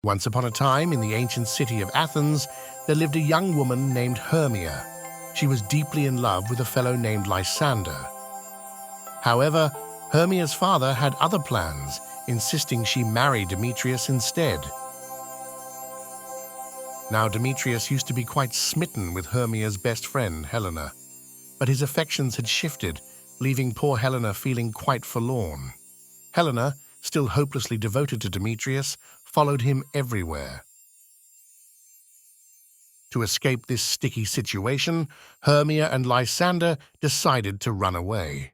Once upon a time, in the ancient city of Athens, there lived a young woman named Hermia. She was deeply in love with a fellow named Lysander. However, Hermia's father had other plans, insisting she marry Demetrius instead. Now, Demetrius used to be quite smitten with Hermia's best friend, Helena, but his affections had shifted, leaving poor Helena feeling quite forlorn. Helena, still hopelessly devoted to Demetrius, followed him everywhere. To escape this sticky situation, Hermia and Lysander decided to run away.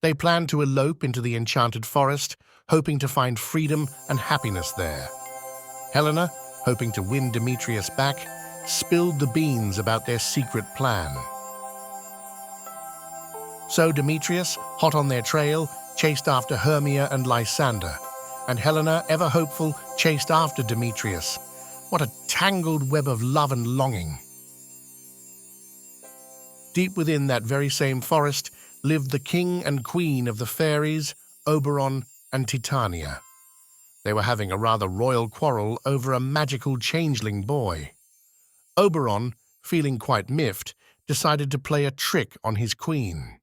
They planned to elope into the enchanted forest, hoping to find freedom and happiness there. Helena, hoping to win Demetrius back, spilled the beans about their secret plan. So Demetrius, hot on their trail, chased after Hermia and Lysander, and Helena, ever hopeful, chased after Demetrius. What a tangled web of love and longing! Deep within that very same forest lived the king and queen of the fairies, Oberon and Titania. They were having a rather royal quarrel over a magical changeling boy. Oberon, feeling quite miffed, decided to play a trick on his queen.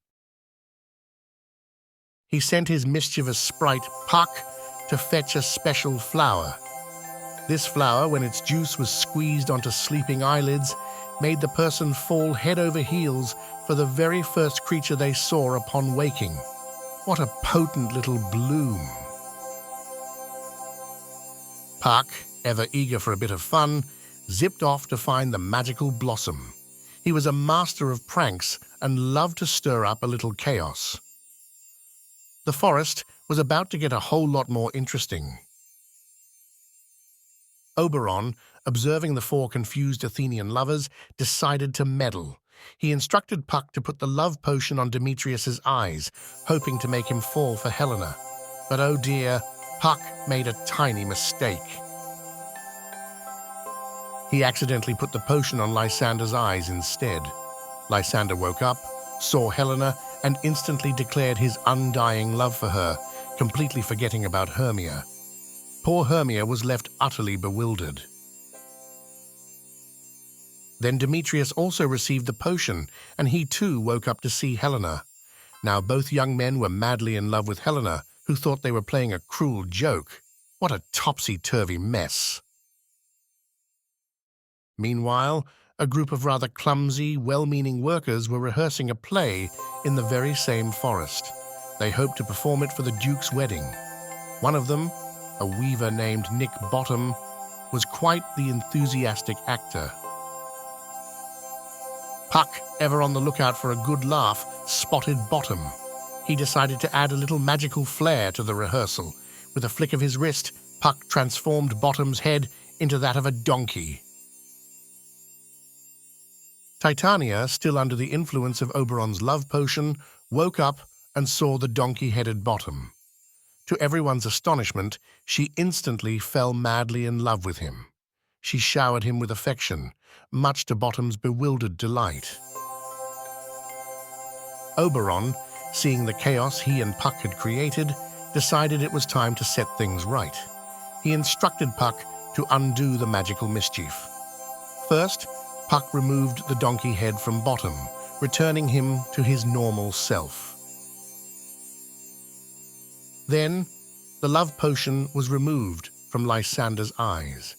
He sent his mischievous sprite, Puck, to fetch a special flower. This flower, when its juice was squeezed onto sleeping eyelids, made the person fall head over heels for the very first creature they saw upon waking. What a potent little bloom! Puck, ever eager for a bit of fun, zipped off to find the magical blossom. He was a master of pranks and loved to stir up a little chaos. The forest was about to get a whole lot more interesting. Oberon, observing the four confused Athenian lovers, decided to meddle. He instructed Puck to put the love potion on Demetrius's eyes, hoping to make him fall for Helena. But oh dear, Puck made a tiny mistake. He accidentally put the potion on Lysander's eyes instead. Lysander woke up, saw Helena, and instantly declared his undying love for her, completely forgetting about Hermia. Poor Hermia was left utterly bewildered. Then Demetrius also received the potion, and he too woke up to see Helena. Now both young men were madly in love with Helena, who thought they were playing a cruel joke. What a topsy-turvy mess! Meanwhile, a group of rather clumsy, well-meaning workers were rehearsing a play in the very same forest. They hoped to perform it for the Duke's wedding. One of them, a weaver named Nick Bottom, was quite the enthusiastic actor. Puck, ever on the lookout for a good laugh, spotted Bottom. He decided to add a little magical flair to the rehearsal. With a flick of his wrist, Puck transformed Bottom's head into that of a donkey. Titania, still under the influence of Oberon's love potion, woke up and saw the donkey-headed Bottom. To everyone's astonishment, she instantly fell madly in love with him. She showered him with affection, much to Bottom's bewildered delight. Oberon, seeing the chaos he and Puck had created, decided it was time to set things right. He instructed Puck to undo the magical mischief. First, Puck removed the donkey head from Bottom, returning him to his normal self. Then, the love potion was removed from Lysander's eyes,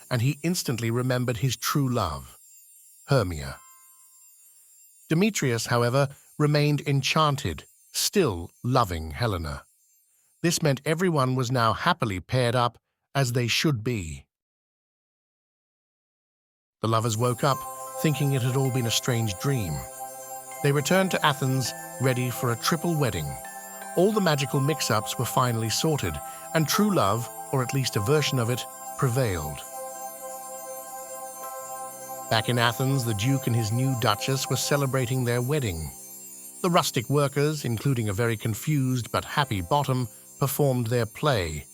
and he instantly remembered his true love, Hermia. Demetrius, however, remained enchanted, still loving Helena. This meant everyone was now happily paired up, as they should be. The lovers woke up, thinking it had all been a strange dream. They returned to Athens, ready for a triple wedding. All the magical mix-ups were finally sorted, and true love, or at least a version of it, prevailed. Back in Athens, the Duke and his new Duchess were celebrating their wedding. The rustic workers, including a very confused but happy Bottom, performed their play.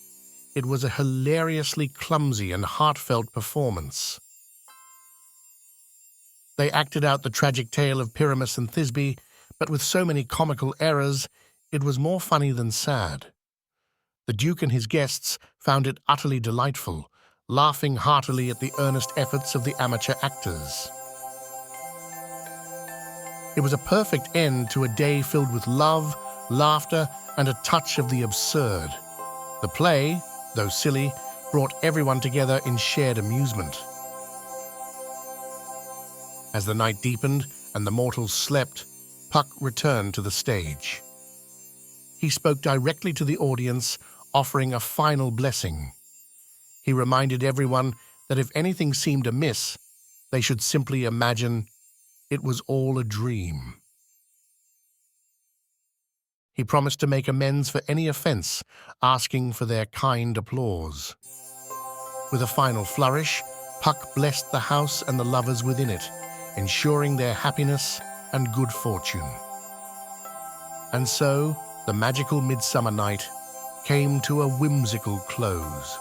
It was a hilariously clumsy and heartfelt performance. They acted out the tragic tale of Pyramus and Thisbe, but with so many comical errors, it was more funny than sad. The Duke and his guests found it utterly delightful, laughing heartily at the earnest efforts of the amateur actors. It was a perfect end to a day filled with love, laughter, and a touch of the absurd. The play, though silly, brought everyone together in shared amusement. As the night deepened and the mortals slept, Puck returned to the stage. He spoke directly to the audience, offering a final blessing. He reminded everyone that if anything seemed amiss, they should simply imagine it was all a dream. He promised to make amends for any offense, asking for their kind applause. With a final flourish, Puck blessed the house and the lovers within it, ensuring their happiness and good fortune. And so, the magical midsummer night came to a whimsical close.